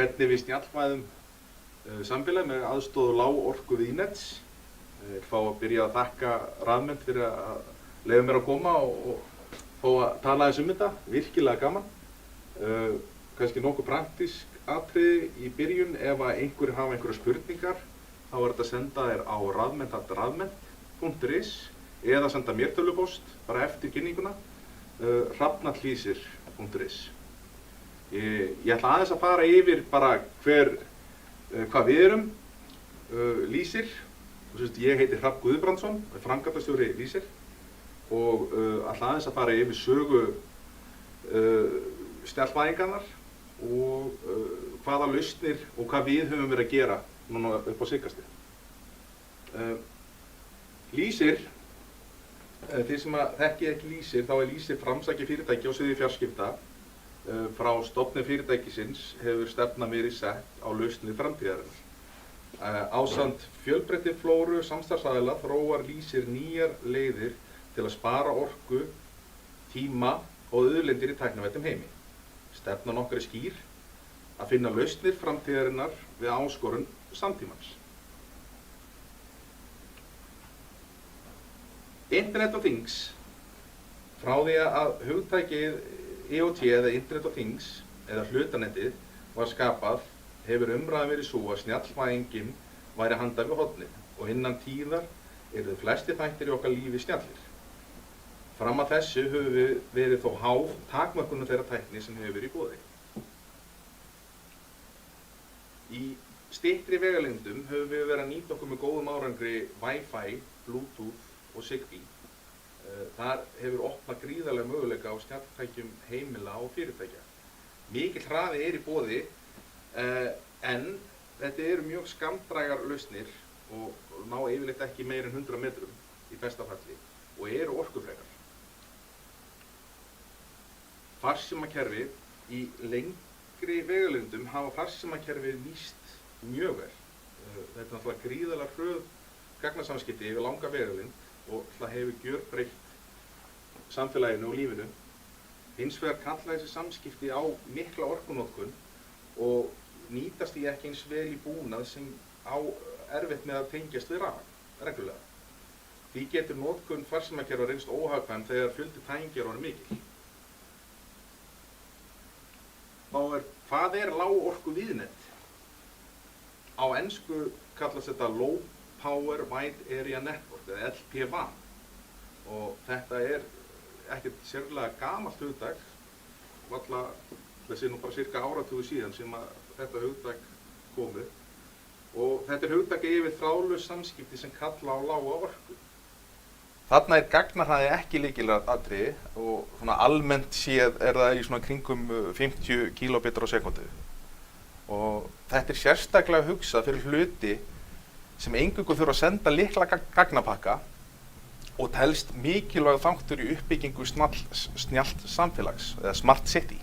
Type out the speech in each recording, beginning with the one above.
hvernig við snjallvæðum samfélag með aðstoð lágorku viðnets. Ég fá að byrja að þakka Rafmynt fyrir að leyfa mér að koma og fá að tala aðeins þetta, virkilega gaman. Kannski nokkuð praktísk atriði í byrjun, ef að einhverjir hafa einhverjar spurningar, þá er þetta að senda þér á rafment@rafment.is eða senda mér tölvupóst bara eftir kynninguna, hrafnallísir.is. Ég ætla aðeins að fara yfir bara hvað við erum, Lýsir. Ég heiti Hrafn Guðbrandsson, framkvæmdastjóri Lýsir og ætla aðeins að fara yfir sögu snjallvæðingarnar og hvaða lausnir og hvað við höfum verið að gera núna upp á síðkastið. Lýsir, þeir sem þekkið ekki Lýsir, þá er Lýsir framsækið fyrirtæki á sviði fjarskipta. Frá stofnun fyrirtækisins hefur stefna verið sett á lausnir framtíðarinnar. Ásamt fjölbreyttri flóru samstarfsaðila þróar Lýsir nýjar leiðir til að spara orku, tíma og auðlindir í tæknivæddum heimi. Stefnan okkar er skýr, að finna lausnir framtíðarinnar við áskorun samtímans. Internet of Things. Frá því að hugtækið IoT eða Internet of Things eða hlutanetið var skapað, hefur umræðan verið svo að snjallvæðingin væri handa við hornið og innan tíðar eru flestir þættir í okkar lífi snjallir. Fram að þessu höfum við verið þó háð takmörkunum þeirra tækni sem hefur verið í boði. Í styttri vegalengdum höfum við verið að nýta okkur með góðum árangri Wi-Fi, Bluetooth og Zigbee. Þar hefur opnað gríðarlega möguleika á snjalltækjum heimila og fyrirtækja. Mikill hraði er í boði, en þetta eru mjög skammdrægar lausnir og ná yfirleitt ekki meir en 100 metrum í besta falli og eru orkufrekar. Farsímakerfi í lengri vegalengdum hafa farsímakerfi nýst mjög vel. Þetta er náttúrulega gríðarlega hröð gagnasamskipti yfir langa vegalengd og það hefur gjörbreytt samfélaginu og lífinu. Hins vegar kalla þessi samskipti á mikla orkunotkun og nýtast því ekki eins vel í búnað sem á erfitt með að tengjast við rafmagn reglulega. Því getur notkun farsímakerfa reynst óhagkvæm þegar fjöldi tækja er mikil. Hvað er lágorku viðnet? Á ensku kallast þetta Low Power Wide Area Network eða LPWAN og þetta er ekkert sérlega gamalt hugtak, þessi nú bara cirka áratugur síðan sem að þetta hugtak komið og þetta er hugtak yfir þráðlaus samskipti sem kalla á lága orku. Þarna er gagnahraði ekki lykilatriði og svona almennt séð er það í svona kringum 50 kilobitrar á sekundu. Og þetta er sérstaklega hugsað fyrir hluti sem eingöngu þurfa að senda litla gagnapakka og telst mikilvæg þáttur í uppbyggingu snjallt samfélags eða smart city.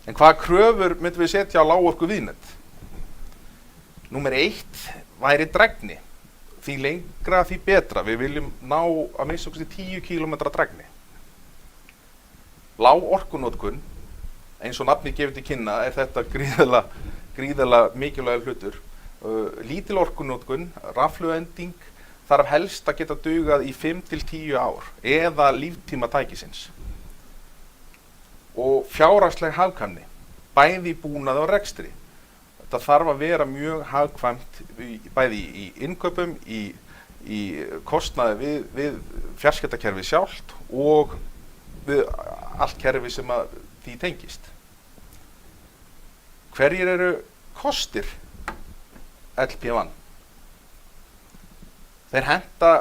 En hvaða kröfur myndum við setja á lágorku viðnet? Númer 1 væri drægni. Því lengra því betra. Við viljum ná að minnsta kosti 10 km drægni. Lágorkunotkun, eins og nafnið gefur til kynna, er þetta gríðarlega mikilvægur hlutur. Lítil orkunotkun, rafhlöðuending, þarf helst að geta dugað í 5-10 ár eða líftíma tækisins. Og fjárhagsleg hagkvæmni, bæði í búnaði og rekstri. Þetta þarf að vera mjög hagkvæmt bæði í innkaupum, í kostnaði við fjarskiptakerfið sjálft og við allt kerfi sem að því tengist. Hverjir eru kostir LPWAN? Þeir henta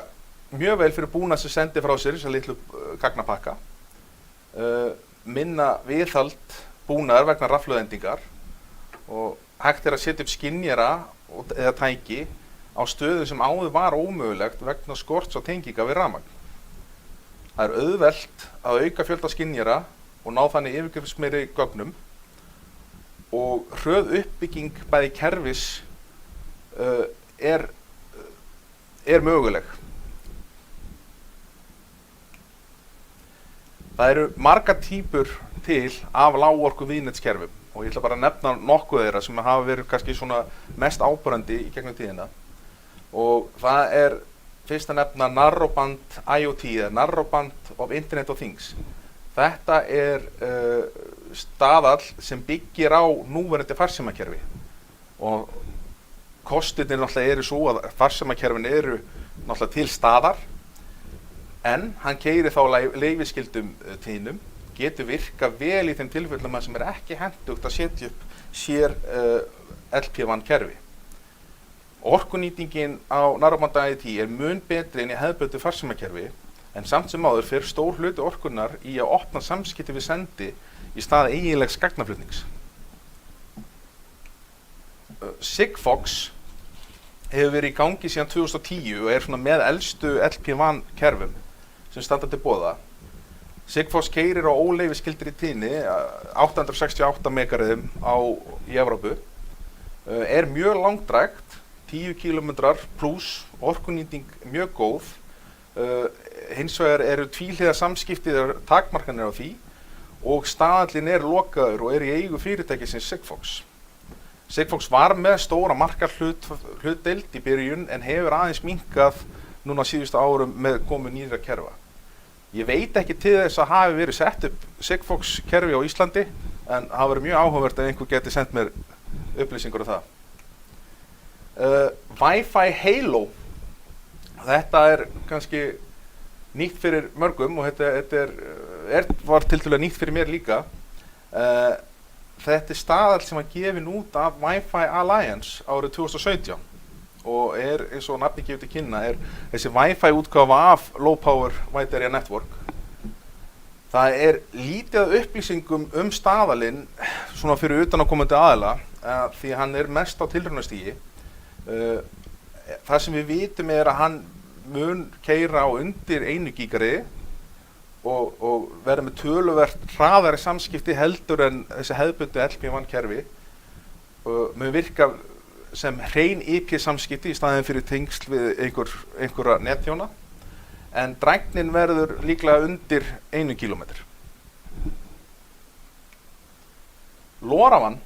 mjög vel fyrir búnað sem sendir frá sér þessa litlu gagnapakka, minna viðhald búnaðar vegna rafhlöðuendingar og hægt er að setja upp skynjara eða tæki á stöðum sem áður var ómögulegt vegna skorts á tenginga við rafmagn. Það er auðvelt að auka fjölda skynjara og ná þannig yfirgripsmeiri gögnum og hröð uppbygging bæði kerfis er möguleg. Það eru margar típur til af lágorku viðnetskerfum. og ég ætla bara að nefna nokkuð þeirra sem hafa verið kannski svona mest áberandi í gegnum tíðina. Og það er fyrst að nefna Narrowband IoT, eða Narrowband of Internet of Things. Þetta er staðall sem byggir á núverandi farsímakerfi og kostirnir náttúrulega eru svo að farsímakerfin eru náttúrulega til staðar, en hann keyrir þá leyfisskyldum tíðnum, getur virkað vel í þeim tilfellum sem er ekki hentugt að setja upp sér LPWAN kerfi. Orkunýtingin á Narrowband IoT er mun betri en í hefðbundnu farsímakerfi, en samt sem áður fer stór hluti orkunnar í að opna samskipti við sendi í stað eiginlegs gagnaflutnings. Sigfox hefur verið í gangi síðan 2010 og er svona með elstu LPWAN kerfum sem standa til boða. Sigfox keyrir á óleyfisskyldri tíðni 868 megahertzum í Evrópu, er mjög langdrægt, 10 km pluss, orkunýting mjög góð, hins vegar eru tvíhliða samskiptið takmarkanir á því og staðallinn er lokaður og er í eigu fyrirtækisins Sigfox. Sigfox var með stóra markahlutdeild í byrjun en hefur aðeins minnkað núna síðustu árum með komu nýrra kerfa. Ég veit ekki til þess að hafi verið sett upp Sigfox kerfi á Íslandi, en það verið mjög áhugavert að einhver geti sendt mér upplýsingur um það. Wi-Fi Halo, þetta er kannski nýtt fyrir mörgum og þetta var tiltölulega nýtt fyrir mér líka. Þetta er staðall sem var gefin út af Wi-Fi Alliance árið 2017 og er, eins og nafnið gefur til kynna, er þessi Wi-Fi útgáfa af Low Power Wide Area Network. Það er lítið upplýsingum staðallinn svona fyrir utanaðkomandi aðila, því hann er mest á tilraunastigi. Það sem við vitum er að hann mun keyra á undir 1 gígarið og verða með töluvert hraðari samskipti heldur en þessi hefðbundnu LPWAN kerfi, mun virka sem hrein IP samskipti í staðinn fyrir tengsl við einhverja netþjóna, en drægnin verður líklega undir 1 kilometr. LoRaWAN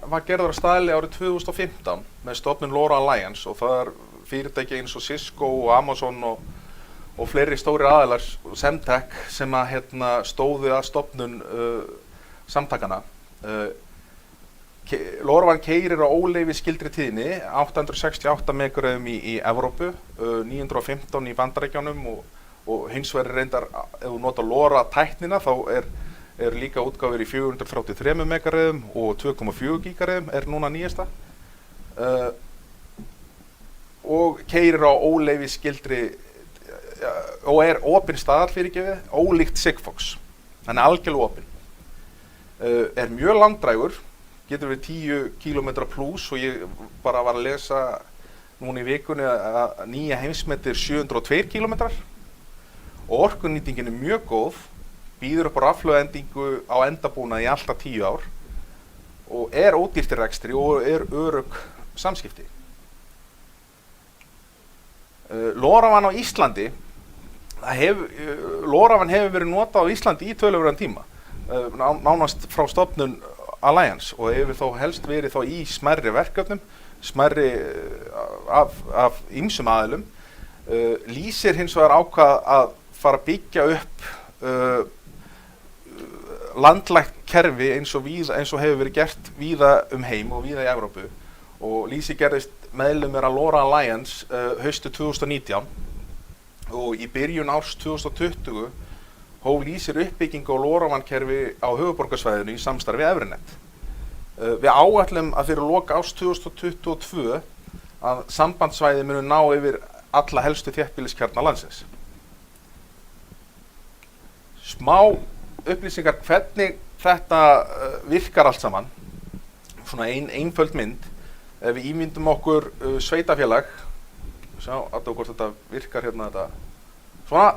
var gerður á staðli árið 2015 með stofnun LoRa Alliance og það er fyrirtæki eins og Cisco og Amazon og fleiri stóri aðilar, Semtech, sem stóðu að stofnun samtakana. LoRaWAN keyrir á óleyfisskyldri tíðni, 868 megahertzum í Evrópu, 915 í Bandaríkjunum og hins vegar reyndar, ef þú notar LoRa tæknina þá er líka útgáfur í 433 megahertzum og 2,4 gigahertzum er núna nýjasta. Og keyrir á óleyfisskyldri og er opinn staðall fyrirgefið, ólíkt Sigfox. Hann er algjörlega opinn. Er mjög langdrægur, getur verið 10 km pluss og ég bara var að lesa núna í vikunni að nýja heimsmetið er 702 km og orkunýtingin er mjög góð, býður upp á rafhlöðuendingu á endabúnað í alltaf 10 ár og er ódýrt í rekstri og er örugg samskipti. LoRaWAN á Íslandi, LoRaWAN hefur verið notað á Íslandi í töluverðan tíma, nánast frá stofnun Alliance og hefur þó helst verið þá í smærri verkefnum, smærri af ýmsum aðilum. Lýsir hins vegar ákvað að fara að byggja upp landlægt kerfi eins og hefur verið gert víða heim og víða í Evrópu og Lýsi gerðist meðlimur af LoRa Alliance haustið 2019 og í byrjun árs 2020 hóf Lýsir uppbyggingu á LoRaWAN kerfi á höfuðborgarsvæðinu í samstarfi við Evrinet. Við áætlum að fyrir lok árs 2022 að sambandssvæði munu ná yfir alla helstu þéttbýliskjarna landsins. Smá upplýsingar hvernig þetta virkar allt saman, svona einföld mynd. Ef við ímyndum okkur sveitafélag, sjá hvort þetta virkar þetta, svona,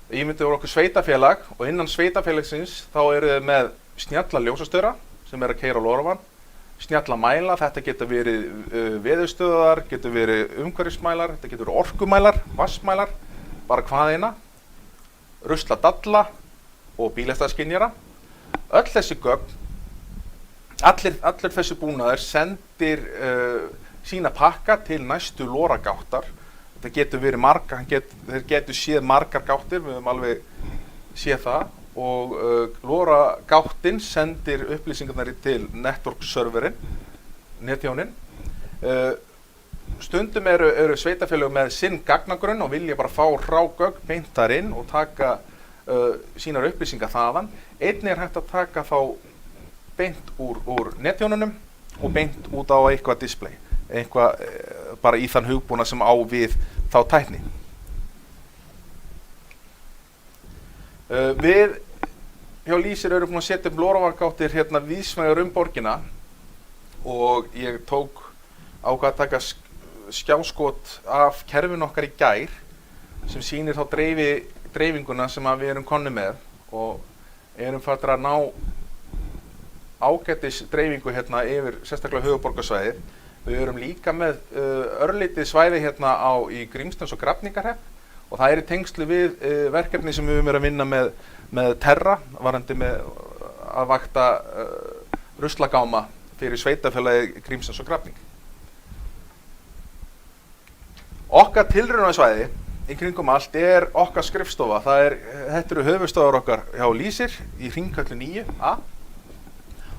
ímyndum okkur sveitafélag og innan sveitafélagsins þá eru þið með snjalla ljósastöðra sem er að keyra á LoRaWAN, snjalla mæla, þetta getur verið veðurstöðvar, getur verið umhverfismælar, þetta getur verið orkumælar, vatnsmælar, bara hvað eina, rusla dalla og bílastæðaskynjara. Öll þessi gögn, allir þessi búnaður sendir sína pakka til næstu LoRa-gáttar. Það getur verið þeir getur séð margar gáttir, við höfum alveg séð það, og LoRa-gáttin sendir upplýsingarnar til network-serverinn, netþjóninn. Stundum eru sveitarfélög með sinn gagnagrunn og vilja bara fá gögn beint þar inn og taka sínar upplýsingar þaðan. Einnig hægt að taka þá beint úr netþjónunum og beint út á eitthvað display, eitthvað bara í þann hugbúnað sem á við þá tækni. Við hjá Lýsir erum búin að setja upp LoRa-gáttir hérna víðsvegar borgina og ég ákvað að taka skjáskot af kerfinu okkar í gær sem sýnir þá dreifinguna sem við erum komnir með og erum farin að ná ágætis dreifingu hérna yfir sérstaklega höfuðborgarsvæðið. Við erum líka með örlítið svæði hérna í Grímsnesi og Grafningarhrepp og það í tengslu við verkefni sem við erum að vinna með Terra, varandi með að vakta ruslagáma fyrir sveitarfélagið Grímsnes og Grafning. Okkar tilraunasvæði í kringum allt okkar skrifstofa. Þetta eru höfuðstofur okkar hjá Lýsir í Hringköllu 9A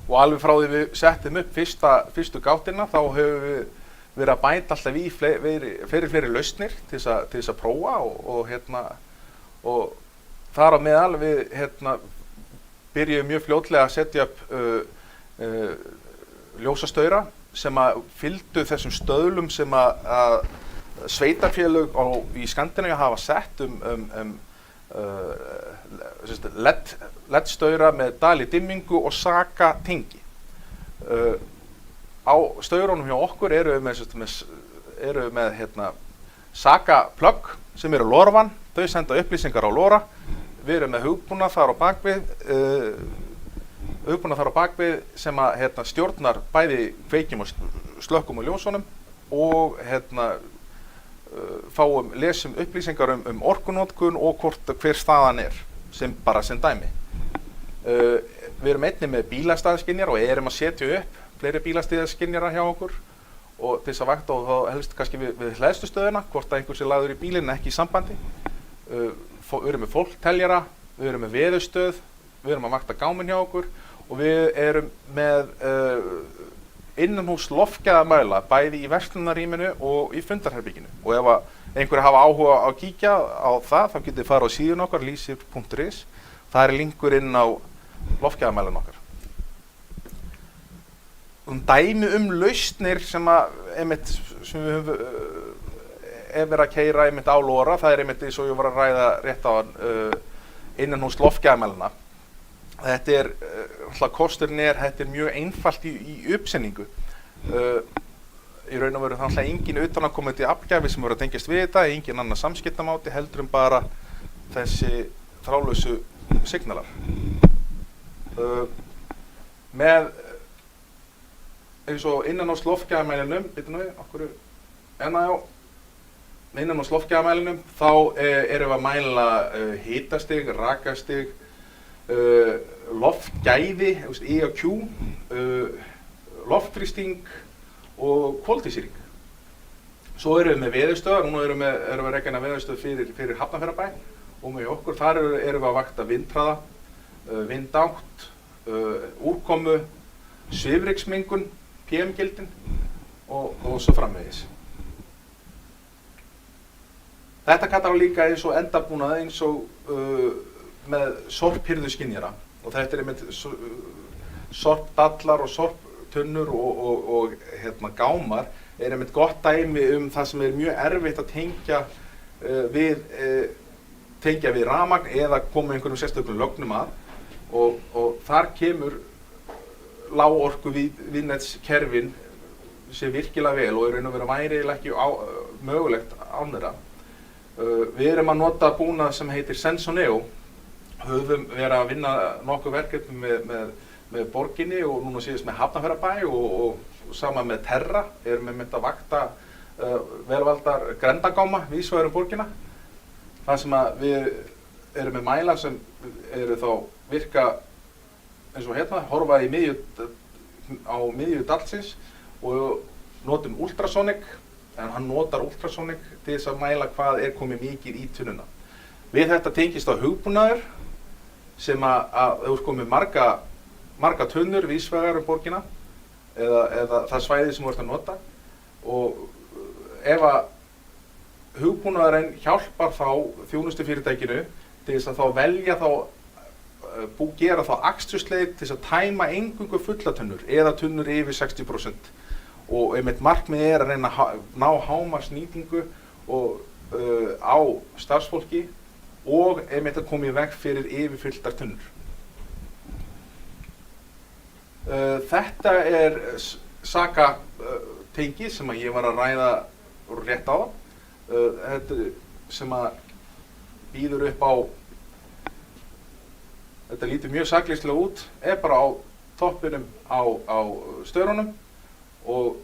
og alveg frá því við settum upp fyrstu gáttina þá höfum við verið að bæta alltaf í fleiri lausnir til þess að prófa og þar á meðal við byrjuðum mjög fljótlega að setja upp ljósastaura sem að fylgdu þessum stöðlum sem að sveitarfélög í Skandinavíu hafa sett LED-staura með dali dimmingu og saka tengi. Á staurunum hjá okkur eru við með saka plugg sem eru LoRaWAN, þau senda upplýsingar á LoRa. Við erum með hugbúnað þar á bakvið sem að stjórnar bæði kveikjum og slökkum og ljósunum og lesum upplýsingar orkunotkun og hver staðan sem dæmi. Við erum einnig með bílastæðaskynjara og erum að setja upp fleiri bílastæðaskynjara hjá okkur og til þess að vakta og þá helst kannski við hleðslustöðina, hvort að einhver sé lagður í bílinn ekki í sambandi. Við erum með fólkteljara, við erum með veðurstöð, við erum að vakta gáminn hjá okkur og við erum með innanhús loftgæðamæla bæði í verslunarrýminu og í fundarherberginu og ef einhverjir hafa áhuga á að kíkja á það þá getið þið farið á síðun okkar lysir.is. Það linkur inn á loftgæðamælan okkar. Dæmi lausnir sem við höfum verið að keyra á LoRa, það eins og ég var að ræða rétt á innanhús loftgæðamælana. Þetta kosturinn þetta mjög einfalt í uppsetningu. Í raun og veru þannig að engin utanaðkomandi aflgjafi sem verður að tengjast við þetta, engin annar samskiptamáti heldur bara þessi þráðlausu signalar. Með eins og innanhús loftgæðamælinum, innanhús loftgæðamælinum þá erum við að mæla hitastig, rakastig, loftgæði, EAQ, loftþrýsting og koltvísýring. Svo erum við með veðurstöðvar, núna erum við að rekna veðurstöð fyrir Hafnarfjarðarbæ og með okkur þar erum við að vakta vindhraða, vindátt, úrkomu, svifryksmengun, PM-gildin og svo framvegis. Þetta kallar líka eins og endabúnað eins og með sorphirðuskynjara og þetta með sorpdallar og sorptunnur og gámar með gott dæmi það sem mjög erfitt að tengja við rafmagn eða koma einhverjum sérstökum lögnum að og þar kemur lágorku viðnetskerfin sé virkilega vel og í raun og veru væri ekki mögulegt án þeirra. Við erum að nota búnað sem heitir Sensoneo. Höfum verið að vinna nokkuð verkefni með borginni og núna síðast með Hafnarfjarðarbæ og sama með Terra erum við að vakta velvaldar grendagáma víðsvegar borgina. Það sem við eru með mæla sem eru þá virka eins og hérna, horfa á miðju dalsins og notum ultrasonic, en hann notar ultrasonic til þess að mæla hvað er komið mikið í tunnuna. Við þetta tengist á hugbúnaður sem að þú komið marga tunnur vísvegar borgina eða það svæði sem þú ert að nota, og ef að hugbúnaðurinn hjálpar þá þjónustufyrirtækinu til þess að þá velja gera þá akstursleið til þess að tæma eingöngu fullatunnur eða tunnur yfir 60%, og einmitt markmið að reyna að ná hámarksnýtingu á starfsfólki og einmitt að koma í veg fyrir yfirfylltar tunnur. Þetta er sakatengi sem ég var að ræða rétt á. Þetta sem að býður upp á, þetta lítur mjög sakleysislega út, er bara á toppinum á staurunum, og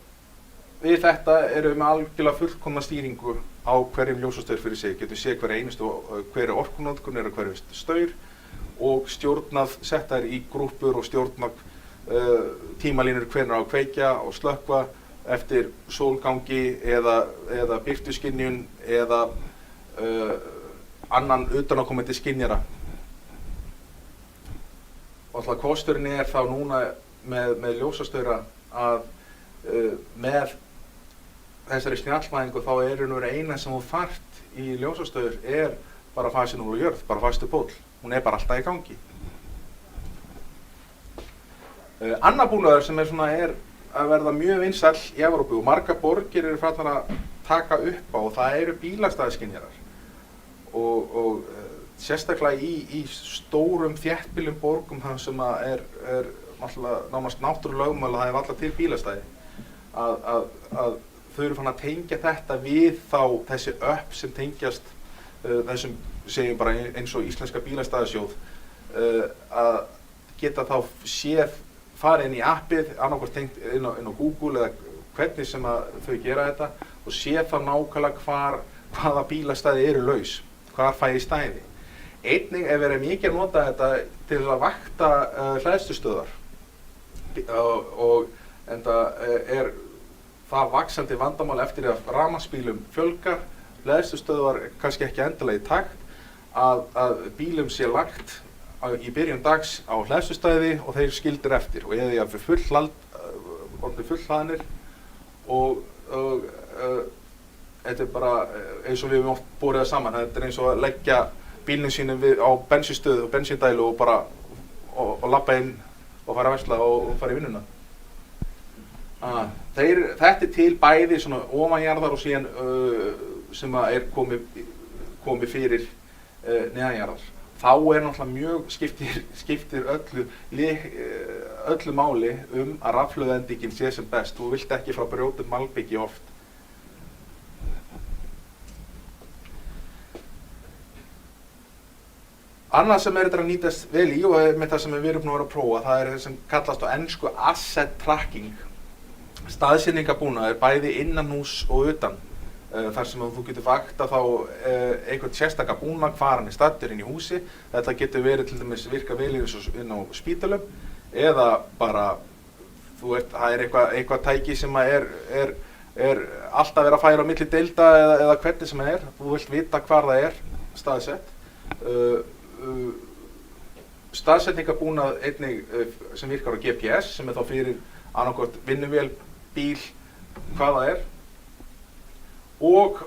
við þetta erum við með algjörlega fullkomna stýringu á hverjum ljósastaur fyrir sig. Getum séð hver orkunotkun er á hverju staur og stjórnað, sett þær í grúppur og stjórnað tímalínur hvenær á að kveikja og slökkva eftir sólgangi eða birtuskynjun eða annan utanaðkomandi skynjara. Og alltaf kosturinn er þá núna með ljósastaura að með þessari snjallvæðingu þá er eina sem þú fært í ljósastaur er bara fasin úr jörð, bara fastur pól. Hún er bara alltaf í gangi. Annar búnaður sem er að verða mjög vinsæll í Evrópu og margar borgir eru farnar að taka upp á, og það eru bílastæðaskynjarar. Og sérstaklega í stórum þéttbýlum borgum þar sem er nánast náttúrulögmál að það er varla til bílastæði, að þau eru fann að tengja þetta við þessi öpp sem tengjast þessum, segjum bara eins og Íslenska bílastæðasjóð, að geta þá séð, fara inn í appið, annarkvort tengt inn á Google eða hvernig sem að þau gera þetta, og séð þá nákvæmlega hvaða bílastæði eru laus, hvar fæ ég stæði. Einnig er verið mikið að nota þetta til að vakta hleðslustöðvar, og enda er það vaxandi vandamál eftir að rafmagnsbílum fjölgar, hleðslustöðvar kannski ekki endilega í takt, að bílum sé lagt í byrjun dags á hleðslustæði og þeir skildir eftir, og eða fullhlaðnir, og þetta er bara eins og við höfum oft borið það saman. Þetta er eins og að leggja bílnum sínum á bensínstöð og bensíndælu og bara og labba inn og fara að versla og fara í vinnuna. Þetta er til bæði svona ofanjarðar og síðan sem að er komið fyrir neðanjarðar. Þá er náttúrulega mjög skiptir öllu máli að rafhlöðuendingin sé sem best. Þú vilt ekki frá brjótum malbyggi oft. Annað sem er þetta að nýtast vel í, og með það sem við erum nú að prófa, það er það sem kallast á ensku asset tracking. Staðsetningabúnaður bæði innanhús og utan. Þar sem þú getur vakta þá einhvern sérstaka búnað hvar hann er staddur inn í húsi. Þetta getur verið til dæmis virka vel inn á spítölum, eða bara það er eitthvað tæki sem er alltaf verið að færa á milli deilda eða hvernig sem er. Þú vilt vita hvar það er staðsett. Staðsetningabúnað einnig sem virkar á GPS, sem er þá fyrir annaðhvort vinnuvél, bíl, hvað það er. Og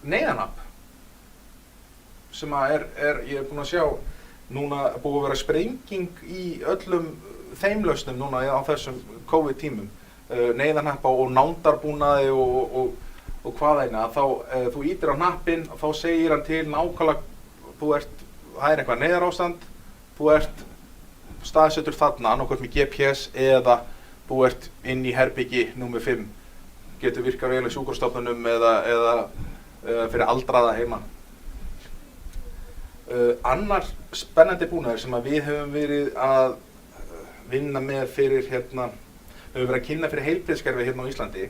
neyðanapp sem ég er búinn að sjá núna, búið að vera sprenging í öllum þeim lausnum núna á þessum COVID-tímum, neyðanapp og nándarbúnaði og hvað eina. Þú ítir á hnappinn og þá segir hann til nákvæmlega, það er eitthvað neyðarástand, þú ert staðsettur þarna, annaðhvort með GPS eða þú ert inn í herbyggi númer 5. Getur virkað vel í sjúkrastofnunum eða fyrir aldraða heima. Annar spennandi búnaður sem við höfum verið að vinna með fyrir höfum verið að kynna fyrir heilbrigðiskerfið hérna á Íslandi,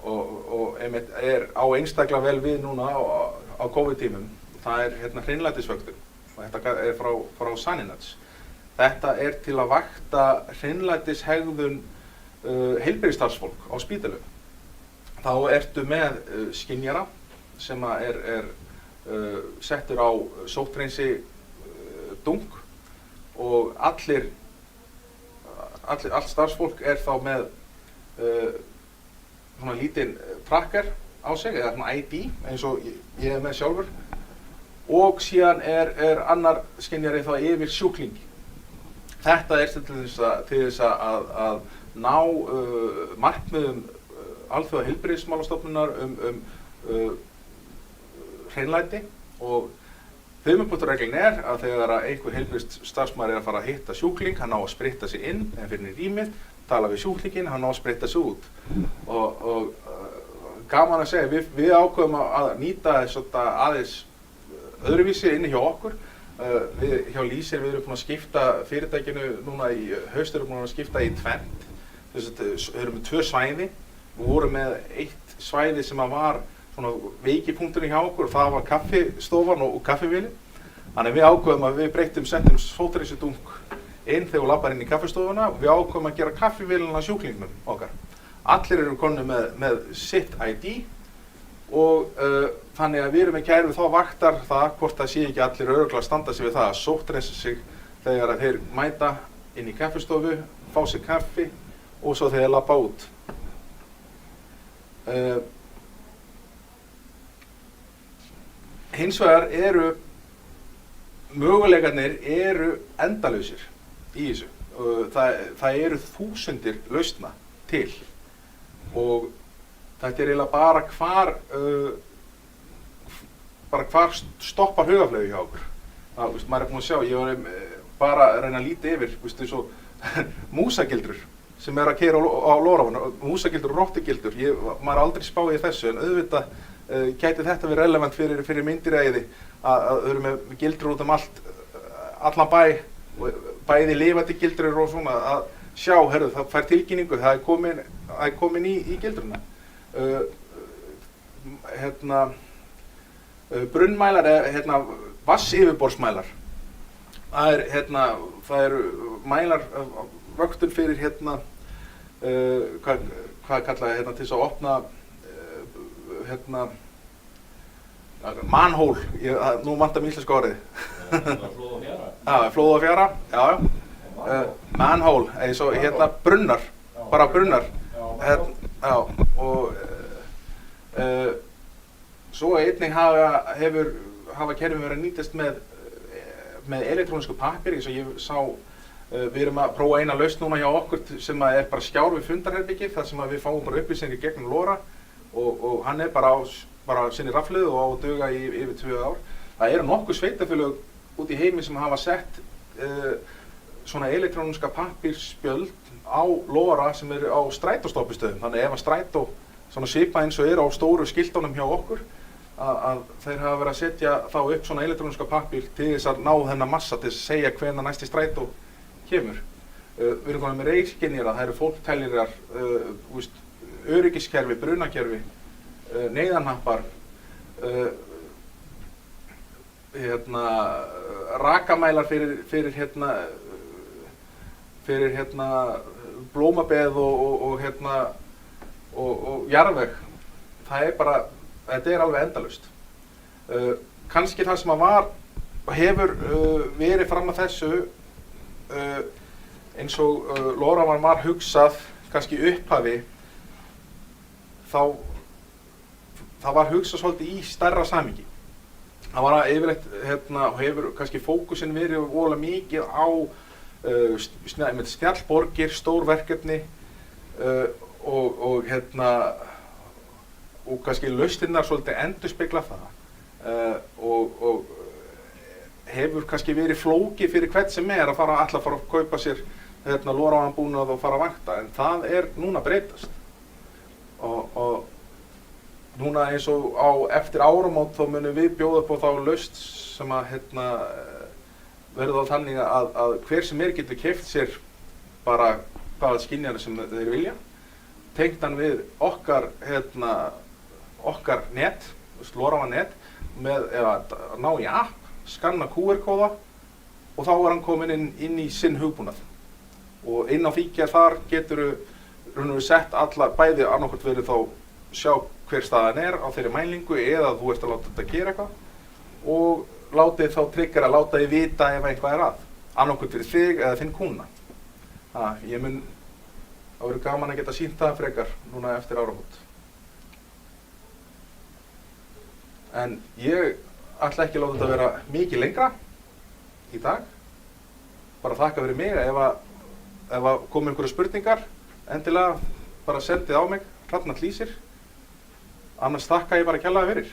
og einmitt er á einstaklega vel við núna á COVID-tímum. það hreinlætisvöktun og þetta er frá Saninets. Þetta er til að vakta hreinlætishegðun heilbrigðisstarfsfólk á spítölum. Þá ertu með skynjara sem er settur á sóthreinsi dunk og allt starfsfólk er þá með svona lítinn tracker á sig, eða svona ID eins og ég er með sjálfur, og síðan er annar skynjari þá yfir sjúklingi. Þetta er til þess að ná markmiðum alþjóða heilbrigðismálastofnunar hreinlæti, og fimmpunktsreglin er að þegar einhver heilbrigðisstarfsmaður er að fara að hitta sjúkling, hann á að spritta sig inn en fyrir inn í rýmið, tala við sjúklinginn, hann á að spritta sig út. Og gaman að segja, við ákveðum að nýta þetta aðeins öðruvísi inni hjá okkur. Við hjá Lýsir við erum búin að skipta fyrirtækinu núna í haust, erum búin að skipta í tvennt. Við erum með 2 svæði. Við vorum með eitt svæði sem var svona veikipunkturinn hjá okkur, og það var kaffistofan og kaffivélin. Þannig við ákveðum að við settum sóthreinsidunk inn þegar við labbar inn í kaffistofuna, og við ákveðum að gera kaffivélina sjúklingnum okkar. Allir eru konur með sitt ID, og þannig að við erum með kæru þá vaktar það hvort það sé ekki allir örugglega að standa sig við það að sótthreinsa sig þegar þeir mæta inn í kaffistofu, fá sér kaffi og svo þegar labba út. Hins vegar eru möguleikarnir endalausir í þessu. Það eru þúsundir lausna til, og þetta er eiginlega bara hvar stoppar hugaflögu hjá okkur. Maður er búinn að sjá, ég var bara að reyna að líta yfir, eins og músagildrur sem er að keyra á lóðrafanum, músagildur og rottigildur. Maður er aldrei spáð í þessu, en auðvitað gæti þetta verið relevant fyrir myndiræði að eru með gildrur út allan bæ, bæði lifandi gildrur og svona, að sjá, herru, það fær tilkynningu, það er komin í gildruna. Brunnmælar, vatnsyfirborðsmælar. Það eru mælar vöktun fyrir hvað kallaði til þess að opna manhole, nú vantar mér íslenska orðið. Flóð og fjara? Já, flóð og fjara, já. Manhole, eins og brunnar, bara brunnar. Já, og svo einnig hafa kerfin verið að nýtast með elektrónísku pappír, eins og ég sá. Við erum að prófa eina lausn núna hjá okkur sem er bara skjár við fundarherbergið, þar sem við fáum bara upplýsingar gegnum LoRa, og hann er bara sinni raflið og á að duga í yfir 2 ár. Það eru nokkuð sveitafélög út í heimi sem hafa sett svona elektróníska pappírsspjöld á LoRa sem eru á strætóstoppistöðum. Þannig ef að strætó svona svipa eins og á stóru skiltunum hjá okkur, að þeir hafa verið að setja þá upp svona elektróníska pappír til þess að ná þennan massa, til þess að segja hvenær næsti strætó kemur. Við erum komin með reykskynjara, það eru fólkteljarar, öryggiskerfi, brunakerfi, neyðarhnappar, rakamælar fyrir blómabeð og jarðveg. Þetta er alveg endalaust. Kannski það sem hefur verið fram að þessu, eins og LoRaWAN var hugsað kannski upphafi, það var hugsað svolítið í stærra samhengi. Það var yfirleitt, hefur kannski fókusinn verið voðalega mikið á snjallborgir, stór verkefni, og kannski lausnirnar svolítið endurspegla það, og hefur kannski verið flókið fyrir hvern sem er að fara að kaupa sér LoRaWAN búnað og fara að vakta, en það er núna breytast. Og núna eins og eftir áramót þá munum við bjóða upp á þá lausn sem að verður þá þannig að hver sem getur keypt sér bara hvaða skynjara sem þeir vilja, tengt hann við okkar net, slóra á net eða ná í app, skanna QR-kóða og þá er hann komin inn í sinn hugbúnað. Og inn á Fíkja þar getur við sett alla, bæði annarkvort verið þá sjá hver staðan á þeirri mælingu eða þú ert að láta þetta gera eitthvað og látið þá tryggur að láta þið vita ef eitthvað að. Annarkvort fyrir þig eða þinn kúna. Það verður gaman að geta sýnt það frekar núna eftir áramót. En ég ætla ekki að láta þetta vera mikið lengra í dag. Bara þakka fyrir mig. Ef að koma einhverju spurningar, endilega bara sendið á mig, Hrafnar Hlísir. Annars þakka ég bara kærlega fyrir.